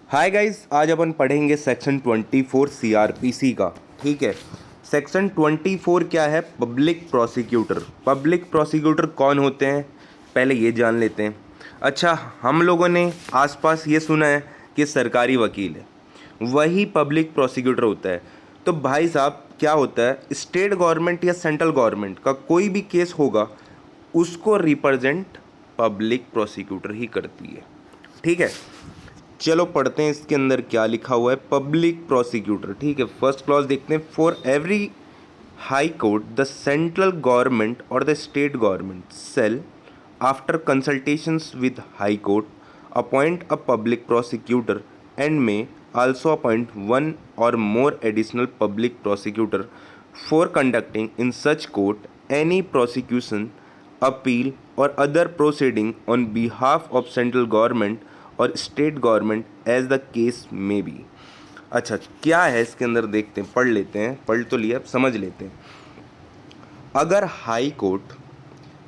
Hi guys, आज अपन पढ़ेंगे section 24 CrPC का। ठीक है। सेक्शन 24 क्या है? Public prosecutor. पब्लिक प्रोसिक्यूटर कौन होते हैं, पहले ये जान लेते हैं। अच्छा, हम लोगों ने आसपास ये सुना है कि सरकारी वकील है, वही पब्लिक प्रोसिक्यूटर होता है। तो भाई साहब क्या होता है, स्टेट गवर्नमेंट या सेंट्रल गवर्नमेंट का कोई भी केस होगा उसको रिप्रेजेंट पब्लिक प्रोसिक्यूटर ही करती है। ठीक है, चलो पढ़ते हैं इसके अंदर क्या लिखा हुआ है। पब्लिक प्रोसिक्यूटर, ठीक है, फर्स्ट क्लॉज देखते हैं। For every high court the central government और the state government shall after consultations with high court appoint a public prosecutor and may also appoint one or more additional public prosecutor for conducting in such court any prosecution, appeal or other proceeding on behalf of central government और state government as the case में be. अच्छा, क्या है इसके अंदर देखते हैं, पढ़ लेते हैं। पढ़ तो लिया, अब समझ लेते हैं। अगर हाई कोर्ट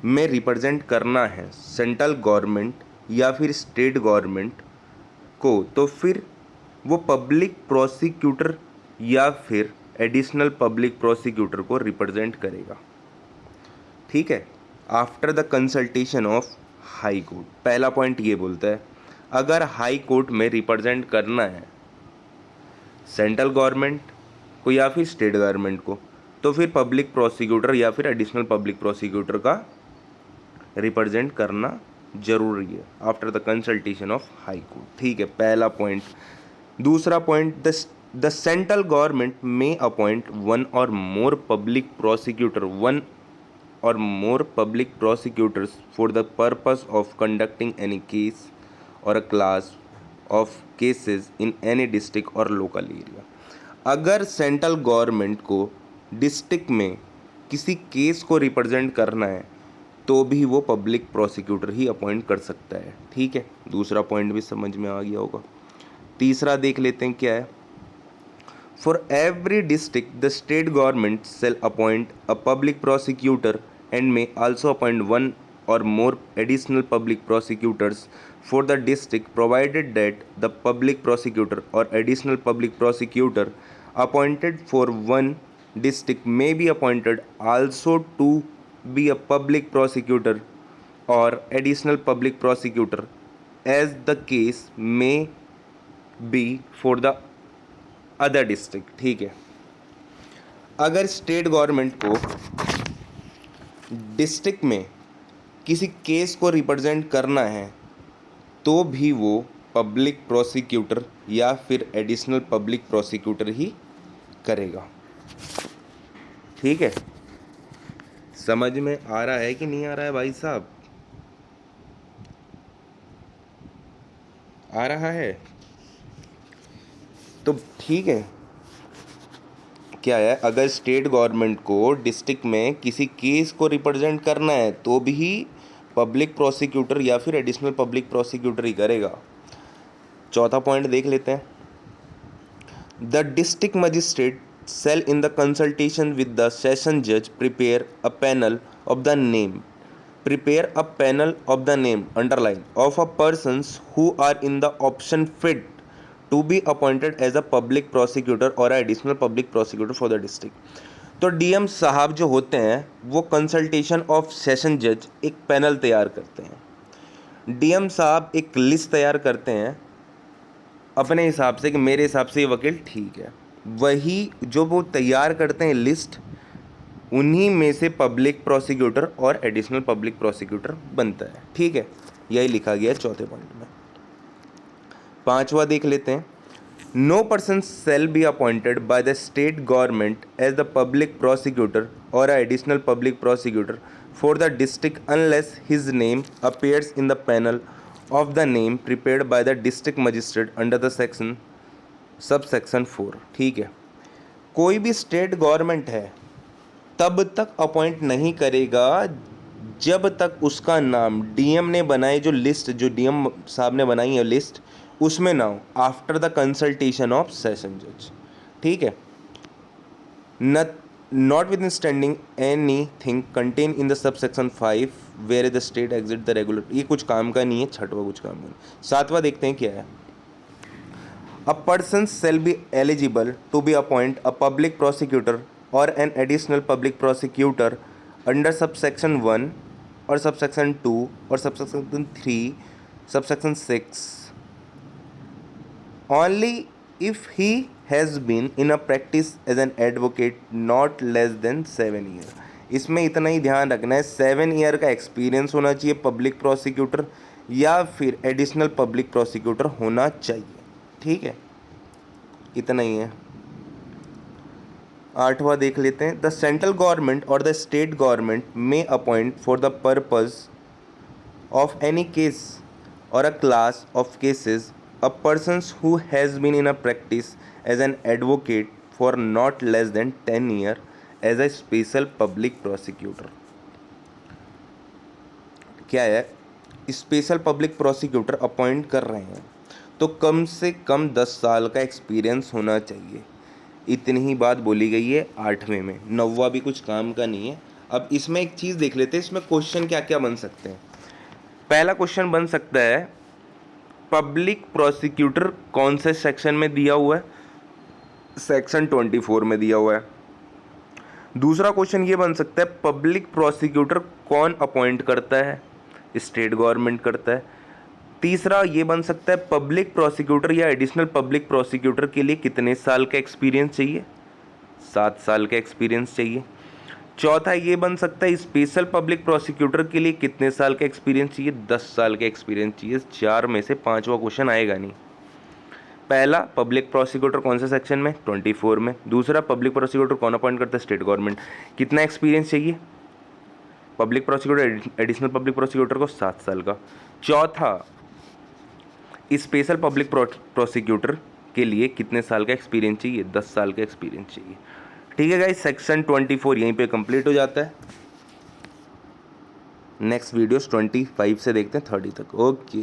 में रिप्रेजेंट करना है सेंट्रल गवर्नमेंट या फिर स्टेट गवर्नमेंट को, तो फिर वो पब्लिक प्रोसिक्यूटर या फिर एडिशनल पब्लिक प्रोसिक्यूटर को रिप्रेजेंट करेगा। ठीक है, after the consultation of high court. पहला पॉइंट ये बोलता है, अगर हाई कोर्ट में रिप्रेजेंट करना है सेंट्रल गवर्नमेंट को या फिर स्टेट गवर्नमेंट को, तो फिर पब्लिक प्रोसिक्यूटर या फिर एडिशनल पब्लिक प्रोसिक्यूटर का रिप्रेजेंट करना जरूरी है after the consultation of high court. ठीक है, पहला पॉइंट। दूसरा पॉइंट, द सेंट्रल गवर्नमेंट में अपॉइंट वन और मोर public prosecutor for the purpose of conducting any case or a class of cases in any district or local area। अगर central government को district में किसी केस को represent करना है तो भी वो पब्लिक प्रोसिक्यूटर ही अपॉइंट कर सकता है। ठीक है, दूसरा पॉइंट भी समझ में आ गया होगा। तीसरा देख लेते हैं क्या है। For every district, the state government shall appoint a public prosecutor and may also appoint one or more additional public prosecutors for the district, provided that the public prosecutor or additional public prosecutor appointed for one district may be appointed also to be a public prosecutor or additional public prosecutor as the case may be for the other district. ठीक है, अगर state government को district में किसी case को represent करना है तो भी वो पब्लिक प्रोसिक्यूटर या फिर एडिशनल पब्लिक प्रोसिक्यूटर ही करेगा। ठीक है, समझ में आ रहा है कि नहीं आ रहा है भाई साहब? आ रहा है तो ठीक है। क्या है, अगर स्टेट गवर्नमेंट को डिस्ट्रिक्ट में किसी केस को रिप्रेजेंट करना है तो भी पब्लिक प्रोसिक्यूटर या फिर एडिशनल पब्लिक प्रोसिक्यूटर ही करेगा। चौथा पॉइंट देख लेते हैं। The district magistrate shall in the consultation with the session जज prepare a panel of the name underline of a persons who are in the option fit to be appointed as a public prosecutor और additional public prosecutor for the district. तो DM साहब जो होते हैं वो consultation of session जज एक panel तैयार करते हैं। डीएम साहब एक लिस्ट तैयार करते हैं अपने हिसाब से कि मेरे हिसाब से ये वकील ठीक है। वही जो वो तैयार करते हैं लिस्ट, उन्हीं में से पब्लिक प्रोसिक्यूटर और एडिशनल पब्लिक प्रोसिक्यूटर बनता है। ठीक है, यही लिखा गया है चौथे पॉइंट में। पांचवा देख लेते हैं। No person shall be appointed by the state government as the public prosecutor और additional public prosecutor for the district unless his name appears in the panel of the name prepared by the district magistrate under the सब section 4। ठीक है, कोई भी state government है तब तक appoint नहीं करेगा जब तक उसका नाम डीएम ने बनाई जो लिस्ट, जो डीएम साहब ने बनाई है लिस्ट, उसमें ना हो after the consultation of session जज। ठीक है, notwithstanding anything contain in the sub section 5 where the state exit the regular. ये कुछ काम का नहीं है, छठवा कुछ काम का नहीं। सातवां देखते हैं क्या है। A person shall be eligible to be appoint a public prosecutor और an additional public prosecutor under subsection 1 और सबसेक्शन 2 और सबसेक्शन 3 सबसेक्शन 6 only if he has been in a practice as an advocate not less than 7 year। इसमें इतना ही ध्यान रखना है, 7 year का एक्सपीरियंस होना चाहिए पब्लिक प्रोसिक्यूटर या फिर एडिशनल पब्लिक प्रोसिक्यूटर होना चाहिए। ठीक है, इतना ही है। 8वां देख लेते हैं। द सेंट्रल गवर्नमेंट और the state government may appoint for the purpose of any case or a class of cases a person who has been in a practice as an advocate for not less than 10 years as a special public prosecutor। क्या है, special public prosecutor appoint कर रहे हैं तो कम से कम 10 साल का experience होना चाहिए। इतनी ही बात बोली गई है 8वें में। 9वां भी कुछ काम का नहीं है। अब इसमें एक चीज़ देख लेते हैं, इसमें क्वेश्चन क्या क्या बन सकते हैं। पहला क्वेश्चन बन सकता है पब्लिक प्रोसिक्यूटर कौन से सेक्शन में दिया हुआ है, सेक्शन 24 में दिया हुआ है। दूसरा क्वेश्चन ये बन सकता है पब्लिक प्रोसिक्यूटर कौन अपॉइंट करता है, स्टेट गवर्नमेंट करता है। तीसरा ये बन सकता है पब्लिक प्रोसिक्यूटर या एडिशनल पब्लिक प्रोसिक्यूटर के लिए कितने साल का एक्सपीरियंस चाहिए, 7 साल का एक्सपीरियंस चाहिए। चौथा ये बन सकता है स्पेशल पब्लिक प्रोसिक्यूटर के लिए कितने साल का एक्सपीरियंस चाहिए, 10 साल का एक्सपीरियंस चाहिए। 4 में से 5वां क्वेश्चन आएगा नहीं। पहला पब्लिक प्रोसिक्यूटर कौन से सेक्शन में, 24 में। दूसरा पब्लिक प्रोसिक्यूटर कौन अपॉइंट करता है, स्टेट गवर्नमेंट। कितना एक्सपीरियंस चाहिए public prosecutor additional public prosecutor को, 7 साल का। चौथा स्पेशल पब्लिक प्रोसिक्यूटर के लिए कितने साल का एक्सपीरियंस चाहिए, 10 साल का एक्सपीरियंस चाहिए। ठीक है गाइस, सेक्शन 24 यहीं पे कंप्लीट हो जाता है। नेक्स्ट वीडियोस 25 से देखते हैं 30 तक। ओके।